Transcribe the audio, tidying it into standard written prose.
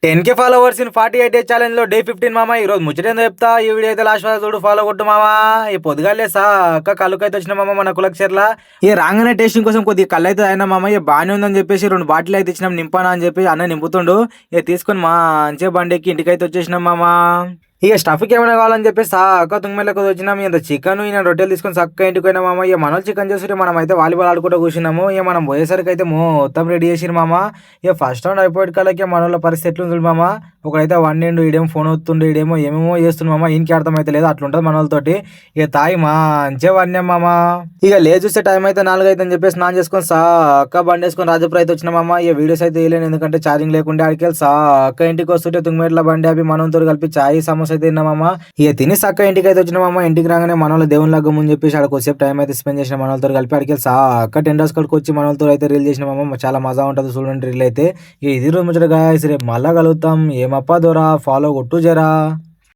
10K followers in 48 days challenge లో day 15 మామ. ఈ రోజు ముచ్చటేందో చెప్తా. ఈ వీడియో అయితే లాస్ట్ వరకు చూడు, ఫాలో కొట్టు మామ. ఈ పొద్దుగాలే అక్క కళ్ళుకైతే వచ్చిన మామ మన కులక్షేర్ల. ఈ రాగానే టేస్టింగ్ కోసం కొద్దిగా కళ్ళు అయితే అయినా మామ. ఇక బాగానే ఉందని చెప్పేసి 2 బాటిల్ అయితే ఇచ్చినాం నింపానా అని చెప్పి అన్న నింపుతుండు. ఇక తీసుకొని మంచిగా బండికి ఇంటికైతే వచ్చేసినాం మామ. ఇక స్టఫ్కి ఏమైనా కావాలని చెప్పేసి అక్క తుంగమెల్లకు వచ్చినాం. ఇంత చికెన్ ఈయన రొట్టెలు తీసుకొని చక్క ఇంటికి పోయినా మామ. ఇక మనం చికెన్ చేస్తుంటే మనం అయితే వాలీబాల్ ఆడుకుంటూ కూర్చున్నాము. ఇక మనం పోయేసరికి అయితే మొత్తం రెడీ చేసిరు మామ. ఇక ఫస్ట్ రౌండ్ అయిపోయి కలకి మన వాళ్ళ పరిస్థితి ఎట్లుంది మామ. ఒకడైతే వండిండు, ఈడేమో ఫోన్ వస్తుండే, ఈడేమో ఏమేమో చేస్తుండు మామ. ఈయనకి అర్థమైతే లేదు, అట్లుంటుంది మన వాళ్ళతోటి. ఇక తాగి మంచిగా వండాం మామ. ఇక లేదు చూస్తే టైం అయితే 4 అయితే అని చెప్పేసి స్నానం చేసుకొని అక్క బండి వేసుకొని రాజపురం అయితే వచ్చిన మామ. ఇక వీడియోస్ అయితే వేయలేను ఎందుకంటే ఛార్జింగ్ లేకుండా ఆడికెళ్ళి అక్క ఇంటికి వస్తుంటే తుంగమేట్ల బండి అవి మనతో కలిపి చాయ్ సమోసా అయితే తిన్నామమ్మ. ఇక తిని చక్క ఇంటికి అయితే వచ్చినామమ్మ. ఇంటికి రాగానే మన వాళ్ళ దేవుని లగ్గమని చెప్పేసి ఆడ కొద్దిసేపు టైం అయితే స్పెండ్ చేసిన మన వాళ్ళతో కలిపి ఆడికెళ్ళి అక్క 10 డేస్ కడుకు వచ్చి మన వాళ్ళతో అయితే రీల్ చేసినామమ్మ. చాలా మజా ఉంటుంది చూడండి రీల్ అయితే. ఇక ఇది రోజు ముచ్చట గాయస్, రేపు మళ్ళా కలుగుతాం. ఏమప్పా దొరా, ఫాలో కొట్టు జరా.